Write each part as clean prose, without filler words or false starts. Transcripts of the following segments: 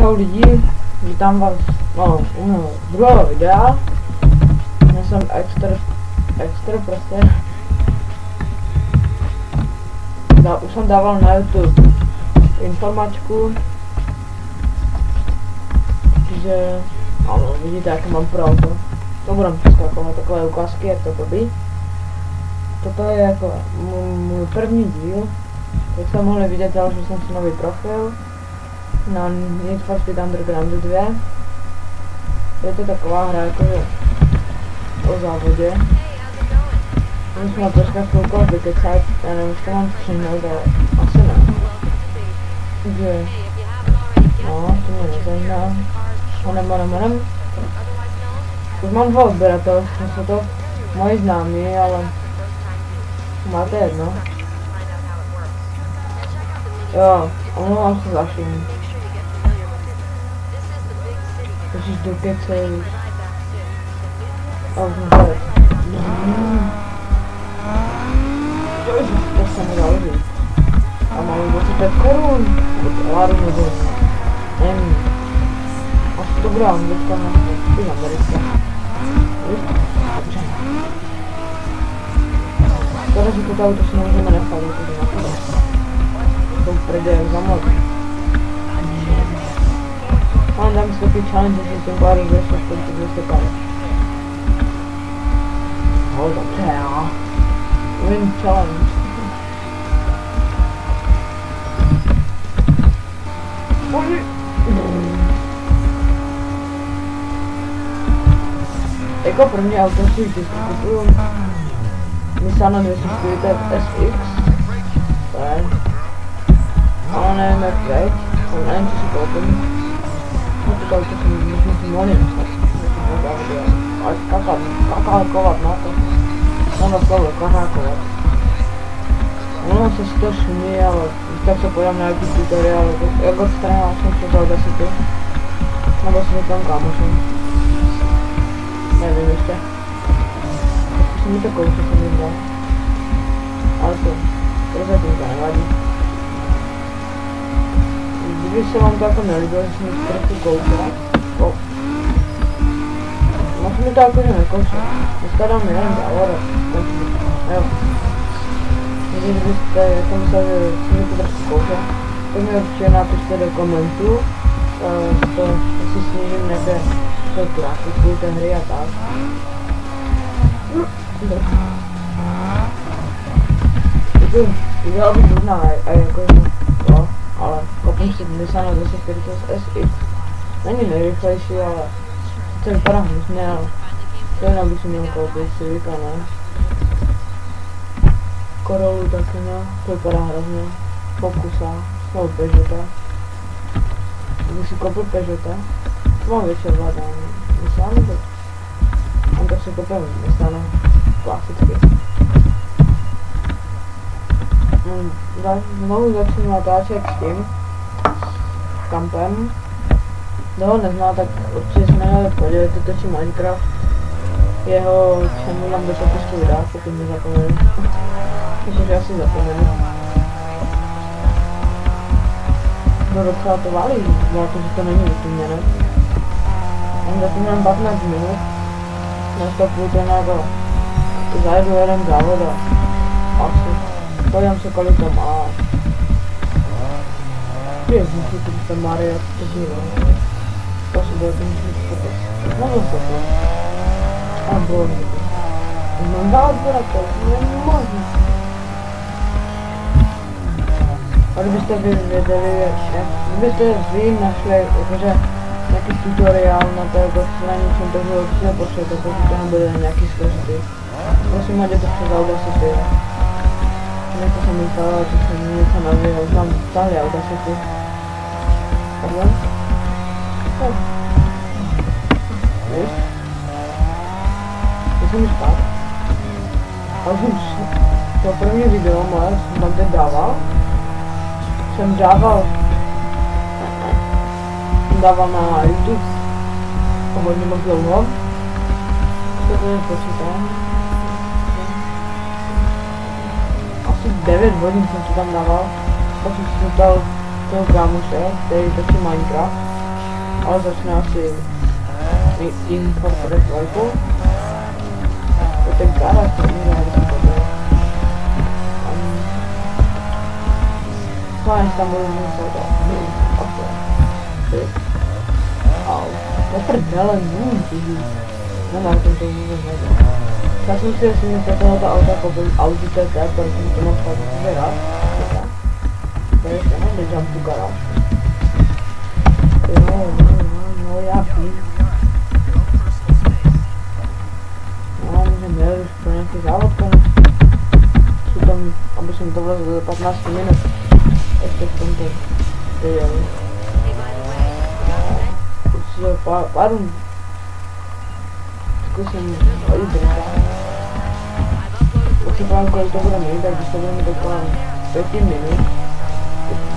Čau lidi, vítám vás u mého druhého videa. Já jsem extra prostě. Už jsem dával na YouTube informačku, že ano, vidíte, jak mám pro auto. To budem přeskakovat takové ukázky, jak to být. Toto je jako můj první díl. Jak jste mohli vidět, založil jsem si nový profil na Need for Speed Underground 2. Je to taková hra jako o závodě. Musím na troška chvilku vykecat, já nevím, už to mám přihnout, ale asi ne. Takže, no, to mě nezajímá. Onem. Už mám dva odběratele, jsou to moji známí, ale máte jedno. Jo, omlouvám se za šum. Ježiš, do kece už. A už můžu. Ježiš, to se mi založí. A mám 25 korun. Ládu nebo nevím. A 100 gram, teďka na ty Americe. Víš? Dobře. Tohle, že toto auto si nemůžeme nechat, protože na to. To prejde jak za moc. Mám tam svůj challenge, že jsem pár rozvěšel v tomto 200 pár. No dobře, jo. Win challenge. Jako první auto si vždycky kupuju Nissan 240 SX. To je. Ale nevím jak teď, ale nevím co si koupím. No to auto si mohli nechat. Ale kakákovat na to. Mám na slovo kakákovat. Ono se si to šumí, ale tak se podám na nějaký tutoriál, jak odstraňášem přes Audacity. Nebo si říkám kámošem. Nevím ještě. Zkusím mi to koušet, jsem jim dal. Ale to zatím to nevadí. Kdyby se vám to jako nelíbilo, že jsem mi to trochu koušel. Moc mi to jakože nekoušel. Dneska dám jeden závod a jo. Kdybyste jako myslel, že jsem mi to trochu koušel, tak mi určitě napište do komentů, jestli snížím nějaké grafiku té hry a tak. Udělal bych možná a jako to, ale koupím si Nissan 240 SX. Není nejrychlejší, ale to vypadá hnusně, ale to jenom bych si měl koupit Civica, ne? Corollu taky ne, to vypadá hrozně. Focusa, nebo Peugeota. Kdybych si koupil Peugeota, to mám větší ovládání. Nissan nebo? Mám to si koupil Nissan, klasicky. Znovu začnu natáčet s tím, s kampem. Kdo ho nezná, tak určitě se na něj podívejte, točí Minecraft. Jeho channel nám do popisku videa, pokud mi zapomenu. Myslím, že asi zapomenu. No docela to válí, protože to není vytuměné. Mám zatím mám 15 minut. Dneska půjdu jako zajedu jeden závod a asi. Podívám se, kolik to má. Ježiši, to Maria, to žívá. To si bude to muset skupit. Mám to skupit. A bože. Mám dát odběratel, nemůžu. A kdybyste vy věděli, kdybyste vy našli jakože nějaký tutoriál na to, jak odstraní něčím, takže určitě pošlete, pokud to nebude nějaký složitý. Prosím, ať je to přes Audacity. Nechci jsem instalovat, že jsem něco nazvěl, tam stále Audacity. Pardon? Tak. Víš? To jsem spát. A už jsem to první video moje, jsem tam teď dával. Jsem dával na YouTube. To hodně moc dlouho. To tady počítám. 9 hodin jsem to tam dával, pak jsem si dal toho kámoše, který točí Minecraft. ale začne asi Team Fortress 2. To je ten garáž, to nikdo nevím, co to je. Fajn, tam budu muset to. Au, to je prdele, nemám to vůbec nejde. Já jsem si jestli mě tohoto auta koupil Audi TT, protože to mám fakt hrozně rád. To je ještě nejde jump tu garáž. No, já vím. No, můžeme jít už pro nějaký závod konec. Jsou tam, aby jsem to vlezl do 15 minut. Ještě v tomto videu. Určitě pár zkusím jít držet. Potřebujeme, kolik to bude mít, tak když to bude mít okolo 5 minut.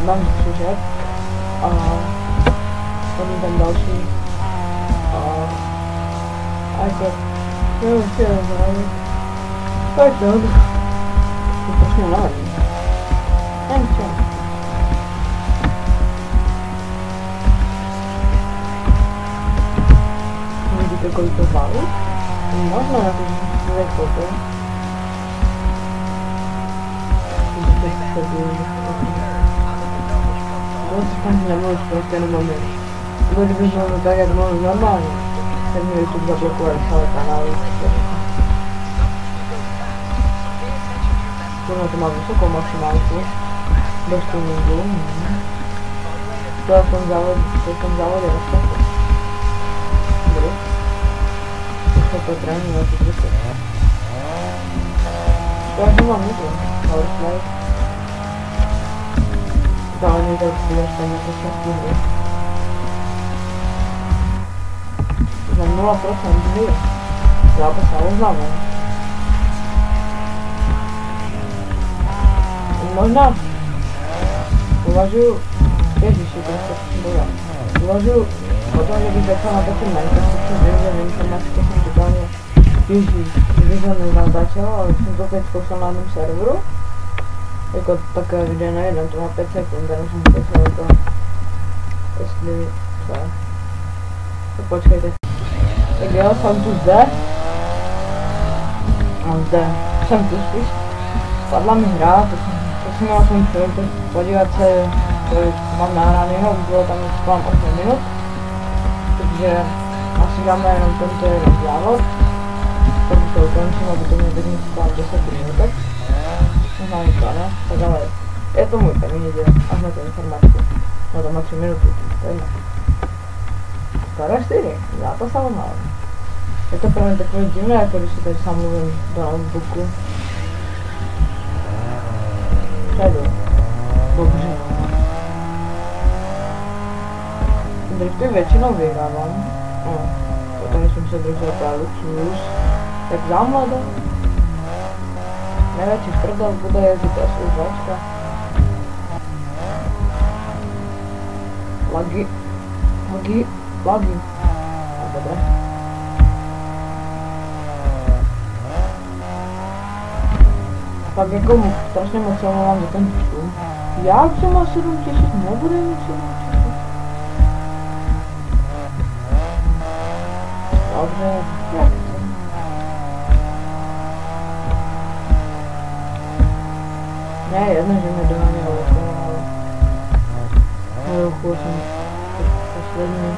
Mám služeb a potom tam další a jako jo, chtěl znamenat tak to strašně unavený. Nevím co. Vidíte kolik to váží? Možná na to, že je koupil. Vlastně nemůžu prostě jenom moment. Kdybych měl tak, jak mluvím normálně, tak mě YouTube zablokuje celé kanály. Tohle to má vysokou maximálku. Bez tuningu. To je v tom závodě rozpočet. Dobrý. Už to trénuje na ty drky. To já nemám nutno, ale slide. Dále tak si ještě něco šestý. Za 0% hry. Zápas na oznámení. Možná uvažuju, ježiši, to se boja. Uvažuju o tom, že bych začal natáčet Minecraft, protože vím, že informatiku jsem totálně ježíš, že jsem nenatáčel, ale jsem to teď zkoušel na jednom serveru. Jako takové video nejedem, to má 5 sekund, takže jsem zkoušel to, jestli, co je. Tak počkejte. Tak jo, jsem tu zde. A zde jsem tu spíš. Spadla mi hra, to jsem měl jsem chvíli podívat se, kolik mám nahránýho, bylo tam spám 8 minut. Takže asi dáme jenom tento jeden závod. Pak to ukončím, aby to mě teď spám 10 minutek. Možná ani to ne, tak ale je to můj první díl, až na tu informaci. No to má 3 minuty, to je jedno. Skoro 4, zápas samozřejmě. Je to pro mě takové divné, jako když si teď sám mluvím do notebooku. Předu. Dobře. Drifty většinou vyhrávám. No, potom jsem se držel pár luxus. Tak zámlada. Největší prdel bude jezdit SUVčka. Lagy. A dobré. Pak jako strašně moc se omlouvám za ten šum. Jak se má 7000, nebude mít 7000. Dobře, jak to? Ne, jedno, že mě dohánělo, ale na ruchu jsem poslední.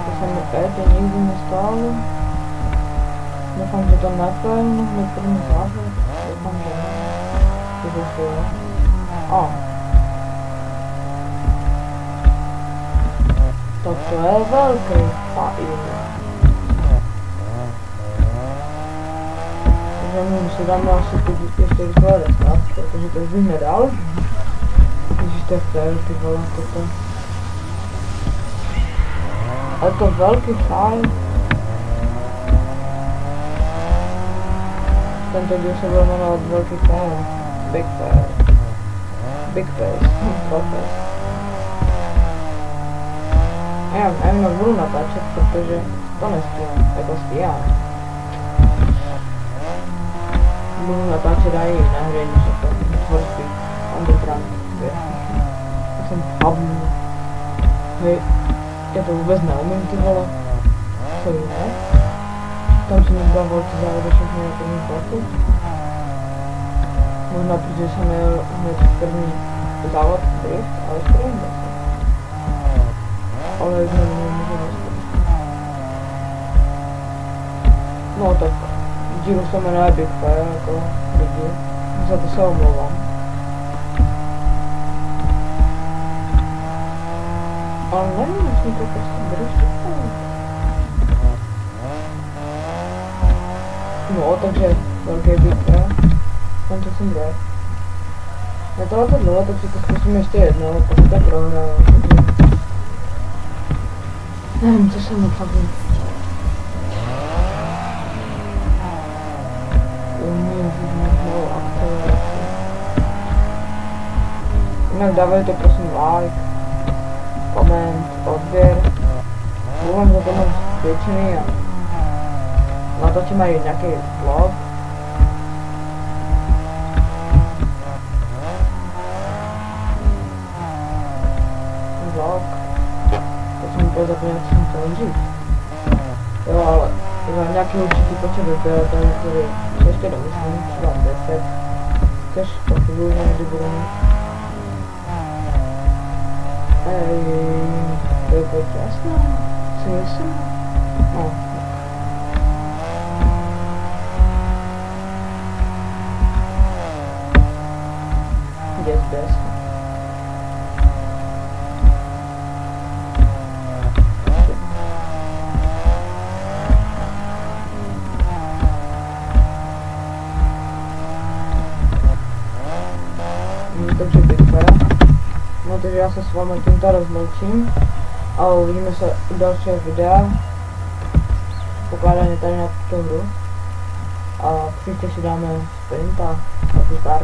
To se mi pět nikdy nestalo. Doufám, že to neprojím, můj první závod. Doufám, že ne. To zase je. A. Tak to je velký fajn. Takže mu se dáme asi teď ještě rychle restart, protože to už bych nedal. Když to je fair, ty vole, toto. Ale to velký fajn. Tento díl se bude jmenovat velký fan. Big Face. Big Face. Face. A já jenom budu natáčet, protože to nestihám. Jako stíhám. Budu natáčet aj jiné hry, než je to Horspy, Underground 2. Tak jsem pavný. Hej. Já to vůbec neumím, ty vole. Co je? Tam jsem udělal velký závod všechny na první parku. Možná protože jsem nejel hned první závod drift, ale skoro vůbec. Ale nemůžu dostat. No tak, dílu se jmenuje Big Fire, jako lidi. Za to se omlouvám. Ale nevím, jestli to prostě driftu. No, takže velký Big Fire. Tam to jsem dělal. Na tohle dlouho, tak si to zkusím ještě jednou, pak to prohraju. Nevím, co jsem opravdu. Novou akceleraci. Jinak dávajte prosím like, koment, odběr. Budu vám za to moc vděčný a natočím aj nějaký vlog. To jsem úplně zapomněl, co jsem chtěl říct. Jo, ale za nějaký určitý počet odběratelů, který ještě domyslím, třeba 10, což pochybuju, že někdy budu mít. To je úplně jasné, co jsem? No. Yes, best. Takže Big Fire. No takže já se s vámi tímto rozloučím a uvidíme se u dalšího videa. Pokládaně tady na tuto hru. A příště si dáme sprint a zdar.